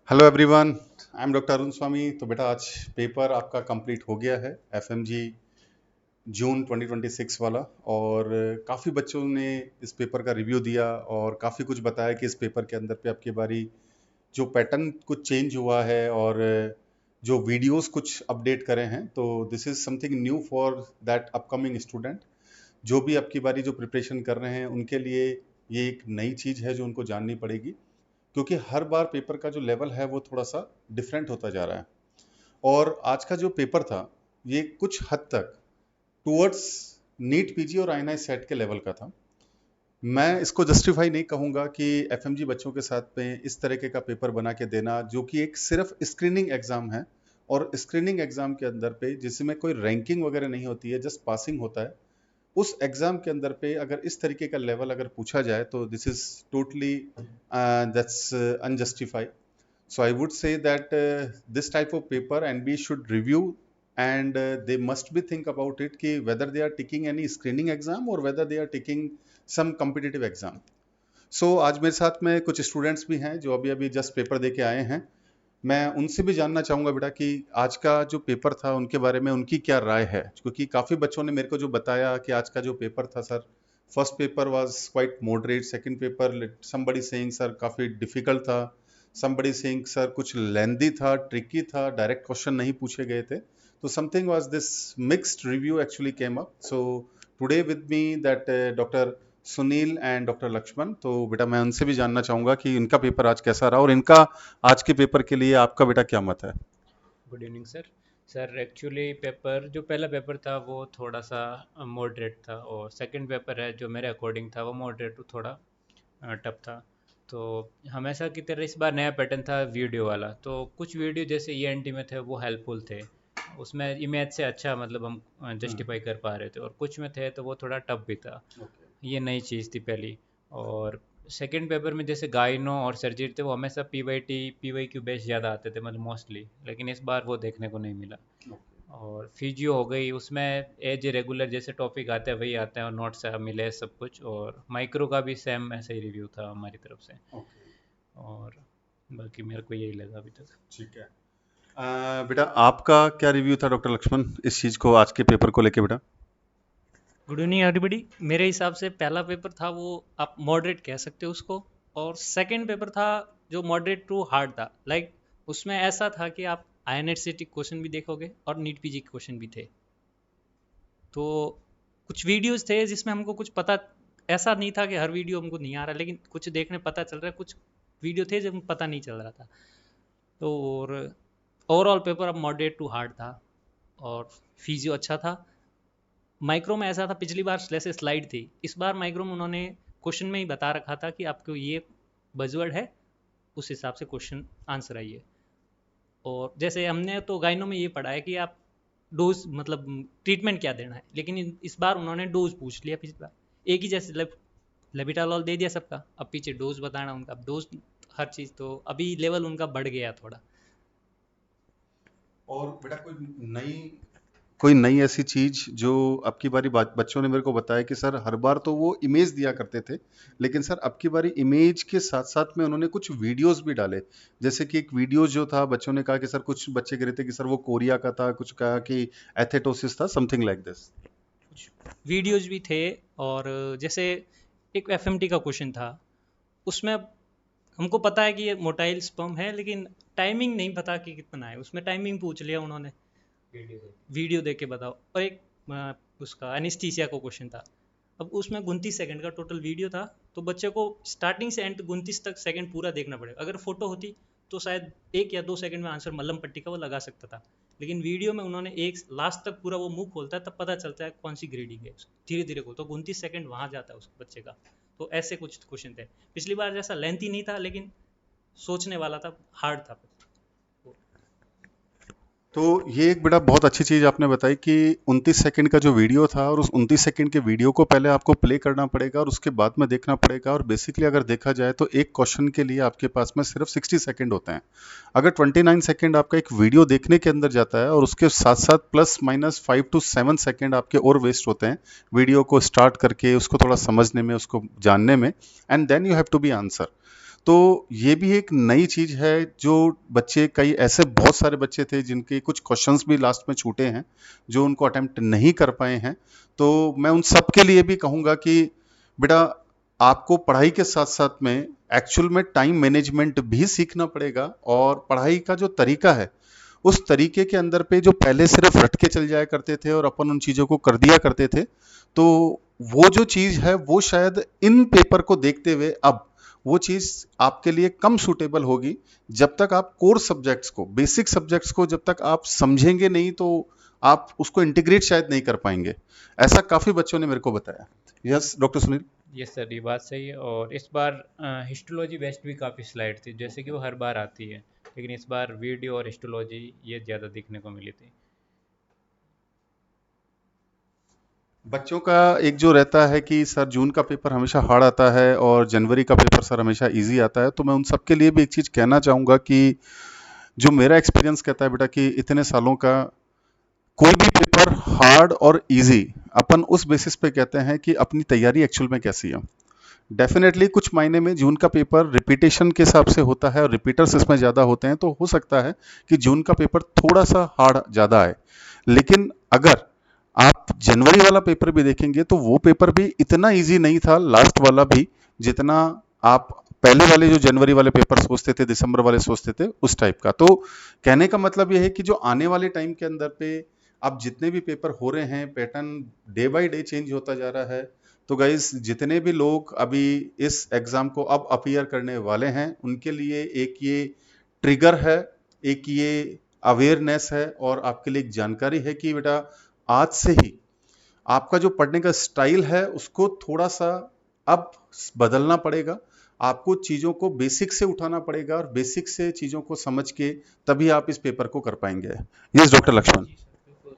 Hello everyone, I am doctor Arun Swami. तो बेटा आज पेपर आपका कंप्लीट हो गया है एफएमजी जून 2026 वाला। और काफ़ी बच्चों ने इस पेपर का रिव्यू दिया और काफ़ी कुछ बताया कि इस पेपर के अंदर पे आपकी बारी जो पैटर्न कुछ चेंज हुआ है और जो वीडियोस कुछ अपडेट करे हैं। तो this is something new for that upcoming student. जो भी आपकी बारी जो प्रिपरेशन कर रहे हैं उनके लिए ये एक नई चीज़ है जो उनको जाननी पड़ेगी, क्योंकि हर बार पेपर का जो लेवल है वो थोड़ा सा डिफरेंट होता जा रहा है। और आज का जो पेपर था ये कुछ हद तक टूवर्ड्स नीट पीजी और आईएनआई सेट के लेवल का था। मैं इसको जस्टिफाई नहीं कहूंगा कि एफएमजी बच्चों के साथ में इस तरीके का पेपर बना के देना जो कि एक सिर्फ स्क्रीनिंग एग्जाम है। और स्क्रीनिंग एग्जाम के अंदर पे जिसमें कोई रैंकिंग वगैरह नहीं होती है, जस्ट पासिंग होता है। उस एग्जाम के अंदर पे अगर इस तरीके का लेवल अगर पूछा जाए तो this is totally that's unjustified. So I would say that this type of paper NB should review, and they must be think about it कि whether they are taking any screening exam or whether they are taking some competitive exam. So आज मेरे साथ में कुछ students भी हैं जो अभी अभी जस्ट पेपर दे के आए हैं। मैं उनसे भी जानना चाहूँगा बेटा कि आज का जो पेपर था उनके बारे में उनकी क्या राय है, क्योंकि काफ़ी बच्चों ने मेरे को जो बताया कि आज का जो पेपर था sir, first paper was quite moderate, second paper somebody saying sir काफ़ी डिफिकल्ट था, समबडी सेइंग सर कुछ लेंदी था, ट्रिकी था, डायरेक्ट क्वेश्चन नहीं पूछे गए थे। तो something was this mixed review actually came up. So today with me that doctor Sunil and doctor Laxman. तो बेटा मैं उनसे भी जानना चाहूंगा कि इनका पेपर आज कैसा रहा और इनका आज के पेपर के लिए आपका बेटा क्या मत है। Good evening sir. Sir actually paper जो पहला पेपर था वो थोड़ा सा मॉडरेट था, और सेकंड पेपर है जो मेरे अकॉर्डिंग था वो मॉडरेट टू थोड़ा टफ था। तो हमेशा की तरह इस बार नया पैटर्न था वीडियो वाला, तो कुछ वीडियो जैसे ईएनटी में थे वो हेल्पफुल थे, उसमें इमेज से अच्छा मतलब हम जस्टिफाई कर पा रहे थे, और कुछ में थे तो वो थोड़ा टफ भी था। ये नई चीज़ थी पहली। और सेकंड पेपर में जैसे गाइनो और सर्जरी थे वो हमेशा पी वाई क्यू बेस ज़्यादा आते थे मतलब मोस्टली, लेकिन इस बार वो देखने को नहीं मिला। और फिजियो हो गई, उसमें एज रेगुलर जैसे टॉपिक आते हैं वही आते हैं और नोट्स मिले सब कुछ, और माइक्रो का भी सेम ऐसा ही रिव्यू था हमारी तरफ से। और बाकी मेरे को यही लगा अभी तक। ठीक है। बेटा आपका क्या रिव्यू था डॉक्टर लक्ष्मण इस चीज को, आज के पेपर को लेके बेटा। Good evening everybody. मेरे हिसाब से पहला पेपर था वो आप मॉडरेट कह सकते हो उसको, और सेकंड पेपर था जो मॉडरेट टू हार्ड था। लाइक उसमें ऐसा था कि आप आईएनएट से क्वेश्चन भी देखोगे और नीट पीजी के क्वेश्चन भी थे। तो कुछ वीडियोस थे जिसमें हमको कुछ पता, ऐसा नहीं था कि हर वीडियो हमको नहीं आ रहा, लेकिन कुछ देखने पता चल रहा है, कुछ वीडियो थे जब पता नहीं चल रहा था। तो और ओवरऑल पेपर अब मॉडरेट टू हार्ड था, और फिजियो अच्छा था। माइक्रो में ऐसा था, पिछली बार जैसे स्लाइड थी, इस बार माइक्रो में उन्होंने क्वेश्चन में ही बता रखा था कि आपको ये बजवर्ड है, उस हिसाब से क्वेश्चन आंसर आइए। और जैसे हमने तो गाइनो में ये पढ़ा है कि आप डोज मतलब ट्रीटमेंट क्या देना है, लेकिन इस बार उन्होंने डोज पूछ लिया। पिछली बार एक ही जैसे लेबिटालॉल दे दिया सबका, अब पीछे डोज बताना उनका, अब डोज हर चीज़, तो अभी लेवल उनका बढ़ गया थोड़ा। और बेटा कोई नई ऐसी चीज जो आपकी बारी बच्चों ने मेरे को बताया कि सर हर बार तो वो इमेज दिया करते थे, लेकिन सर अब की बारी इमेज के साथ साथ में उन्होंने कुछ वीडियोस भी डाले। जैसे कि एक वीडियो जो था बच्चों ने कहा कि सर, कुछ बच्चे कह रहे थे कि सर वो कोरिया का था, कुछ कहा कि एथेटोसिस था, समथिंग लाइक दिस। कुछ वीडियोज भी थे। और जैसे एक एफएमटी का क्वेश्चन था, उसमें हमको पता है कि ये मोटाइल स्पर्म है, लेकिन टाइमिंग नहीं पता कि कितना है, उसमें टाइमिंग पूछ लिया उन्होंने, वीडियो देख के बताओ। और एक उसका एनिस्थीसिया को क्वेश्चन था, अब उसमें 29 सेकंड का टोटल वीडियो था, तो बच्चे को स्टार्टिंग से एंड 29 तक सेकंड पूरा देखना पड़ेगा। अगर फोटो होती तो शायद 1 या 2 सेकंड में आंसर मल्लम पट्टी का वो लगा सकता था, लेकिन वीडियो में उन्होंने एक लास्ट तक पूरा वो मुंह खोलता है, तब पता चलता है कौन सी ग्रेडिंग है, धीरे धीरे खोलता, तो 29 सेकंड वहाँ जाता है उस बच्चे का। तो ऐसे कुछ क्वेश्चन थे। पिछली बार जैसा लेंथी नहीं था, लेकिन सोचने वाला था, हार्ड था। तो ये एक बड़ा बहुत अच्छी चीज़ आपने बताई कि 29 सेकंड का जो वीडियो था, और उस 29 सेकंड के वीडियो को पहले आपको प्ले करना पड़ेगा और उसके बाद में देखना पड़ेगा। और बेसिकली अगर देखा जाए तो एक क्वेश्चन के लिए आपके पास में सिर्फ 60 सेकंड होते हैं। अगर 29 सेकंड आपका एक वीडियो देखने के अंदर जाता है और उसके साथ साथ प्लस माइनस 5 to 7 सेकंड आपके और वेस्ट होते हैं वीडियो को स्टार्ट करके उसको थोड़ा समझने में, उसको जानने में, and then you have to be answer. तो ये भी एक नई चीज है जो बच्चे, कई ऐसे बहुत सारे बच्चे थे जिनके कुछ क्वेश्चंस भी लास्ट में छूटे हैं, जो उनको अटेम्प्ट नहीं कर पाए हैं। तो मैं उन सब के लिए भी कहूंगा कि बेटा, आपको पढ़ाई के साथ साथ में एक्चुअल में टाइम मैनेजमेंट भी सीखना पड़ेगा, और पढ़ाई का जो तरीका है उस तरीके के अंदर पे जो पहले सिर्फ रट के चल जाया करते थे और अपन उन चीजों को कर दिया करते थे, तो वो जो चीज है वो शायद इन पेपर को देखते हुए अब वो चीज आपके लिए कम सूटेबल होगी। जब तक आप कोर सब्जेक्ट्स को, बेसिक सब्जेक्ट्स को जब तक आप समझेंगे नहीं, तो आप उसको इंटीग्रेट शायद नहीं कर पाएंगे। ऐसा काफी बच्चों ने मेरे को बताया। Yes doctor Sunil. Yes sir, ये बात सही है। और इस बार हिस्टोलॉजी बेस्ड भी काफ़ी स्लाइड थी, जैसे कि वो हर बार आती है, लेकिन इस बार वीडियो और हिस्टोलॉजी ये ज़्यादा दिखने को मिली थी। बच्चों का एक जो रहता है कि सर जून का पेपर हमेशा हार्ड आता है और जनवरी का पेपर सर हमेशा इजी आता है, तो मैं उन सब के लिए भी एक चीज कहना चाहूंगा कि जो मेरा एक्सपीरियंस कहता है बेटा कि इतने सालों का कोई भी पेपर हार्ड और इजी अपन उस बेसिस पे कहते हैं कि अपनी तैयारी एक्चुअल में कैसी है। डेफिनेटली कुछ मायने में जून का पेपर रिपीटेशन के हिसाब से होता है और रिपीटर्स इसमें ज़्यादा होते हैं, तो हो सकता है कि जून का पेपर थोड़ा सा हार्ड ज़्यादा आए। लेकिन अगर आप जनवरी वाला पेपर भी देखेंगे तो वो पेपर भी इतना इजी नहीं था, लास्ट वाला भी, जितना आप पहले वाले जो जनवरी वाले पेपर सोचते थे, दिसंबर वाले सोचते थे, उस टाइप का। तो कहने का मतलब यह है कि जो आने वाले टाइम के अंदर पे अब जितने भी पेपर हो रहे हैं, pattern day by day change होता जा रहा है। तो गाइस, जितने भी लोग अभी इस एग्जाम को अब अपीयर करने वाले हैं, उनके लिए एक ये ट्रिगर है, एक ये अवेयरनेस है और आपके लिए एक जानकारी है कि बेटा आज से ही आपका जो पढ़ने का स्टाइल है उसको थोड़ा सा अब बदलना पड़ेगा। आपको चीजों को बेसिक से उठाना पड़ेगा और बेसिक से चीजों को समझ के तभी आप इस पेपर को कर पाएंगे। Yes doctor Lakshman. जी सर, बिल्कुल।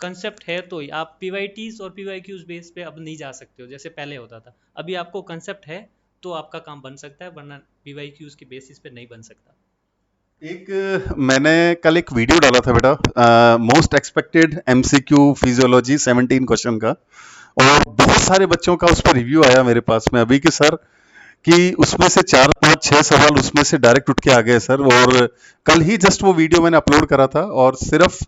कंसेप्ट है तो ही आप पीवाईटीज और पीवाईक्यूज बेस पे अब नहीं जा सकते हो जैसे पहले होता था। अभी आपको कंसेप्ट है तो आपका काम बन सकता है, वरना पीवाईक्यूज के बेसिस पे नहीं बन सकता। एक मैंने कल एक वीडियो डाला था बेटा, most expected MCQ physiology 17 question का, और बहुत सारे बच्चों का उस पर रिव्यू आया मेरे पास में अभी कि सर कि उसमें से 4 5 6 सवाल उसमें से डायरेक्ट उठ के आ गए सर। और कल ही जस्ट वो वीडियो मैंने अपलोड करा था, और सिर्फ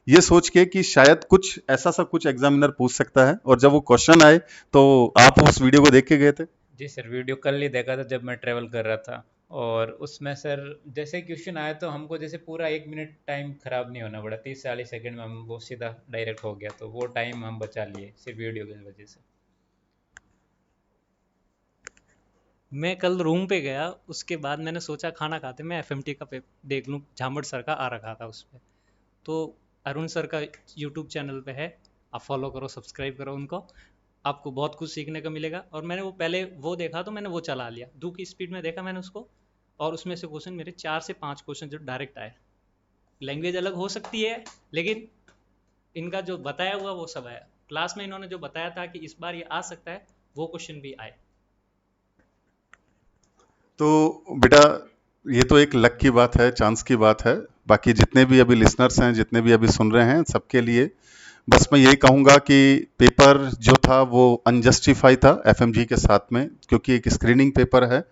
ये सोच के कि शायद कुछ ऐसा सा कुछ एग्जामिनर पूछ सकता है, और जब वो क्वेश्चन आए तो आप उस वीडियो को देख के गए थे। जी सर, वीडियो कल ही देखा था जब मैं ट्रेवल कर रहा था। और उसमें सर जैसे क्वेश्चन आया तो हमको जैसे पूरा 1 मिनट टाइम खराब नहीं होना पड़ा, 30 40 सेकंड में हम वो सीधा डायरेक्ट हो गया, तो वो टाइम हम बचा लिए सिर्फ वीडियो की वजह से। मैं कल रूम पे गया, उसके बाद मैंने सोचा खाना खाते मैं एफएमटी का पेपर देख लूँ, झामड़ सर का आ रखा था उस पे। तो अरुण सर का यूट्यूब चैनल पे है, आप फॉलो करो, सब्सक्राइब करो उनको, आपको बहुत कुछ सीखने को मिलेगा। और मैंने वो पहले वो देखा तो मैंने वो चला लिया, 2 की स्पीड में देखा मैंने उसको, और उसमें से क्वेश्चन मेरे 4 से 5 क्वेश्चन जो डायरेक्ट आए। लैंग्वेज अलग हो सकती है, लेकिन इनका जो बताया हुआ वो सब आया। क्लास में इन्होंने जो बताया था कि इस बार ये आ सकता है, वो क्वेश्चन भी आए। तो बेटा, ये तो एक लक की बात है, चांस की बात है। बाकी जितने भी अभी लिसनर्स हैं, जितने भी अभी सुन रहे हैं, सबके लिए बस मैं यही कहूंगा कि पेपर जो था वो अनजस्टिफाई था एफएमजी के साथ में, क्योंकि एक स्क्रीनिंग पेपर है।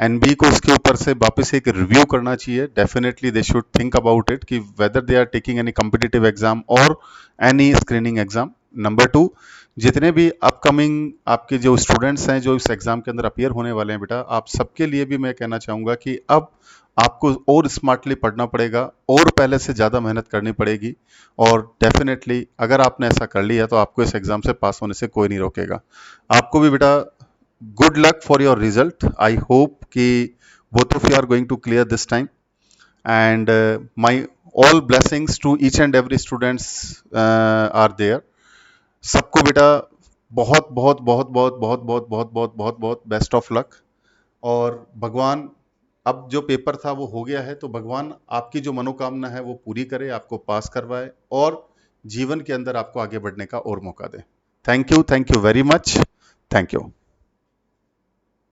एनबी को इसके ऊपर से वापस एक रिव्यू करना चाहिए। Definitely they should think about it कि whether they are taking any competitive exam और एनी स्क्रीनिंग एग्जाम। नंबर 2, जितने भी अपकमिंग आपके जो स्टूडेंट्स हैं जो इस एग्जाम के अंदर अपीयर होने वाले हैं बेटा, आप सबके लिए भी मैं कहना चाहूंगा कि अब आपको और स्मार्टली पढ़ना पड़ेगा और पहले से ज़्यादा मेहनत करनी पड़ेगी। और डेफिनेटली अगर आपने ऐसा कर लिया तो आपको इस एग्जाम से पास होने से कोई नहीं रोकेगा। आपको भी बेटा good luck for your result. I hope कि both of you are going to clear this time, and my all blessings to each and every students are there. सबको बेटा बहुत बहुत बहुत बहुत बहुत बहुत बहुत बहुत बहुत बहुत बेस्ट ऑफ लक। और भगवान, अब जो पेपर था वो हो गया है, तो भगवान आपकी जो मनोकामना है वो पूरी करे, आपको पास करवाए और जीवन के अंदर आपको आगे बढ़ने का और मौका दे। Thank you very much. Thank you.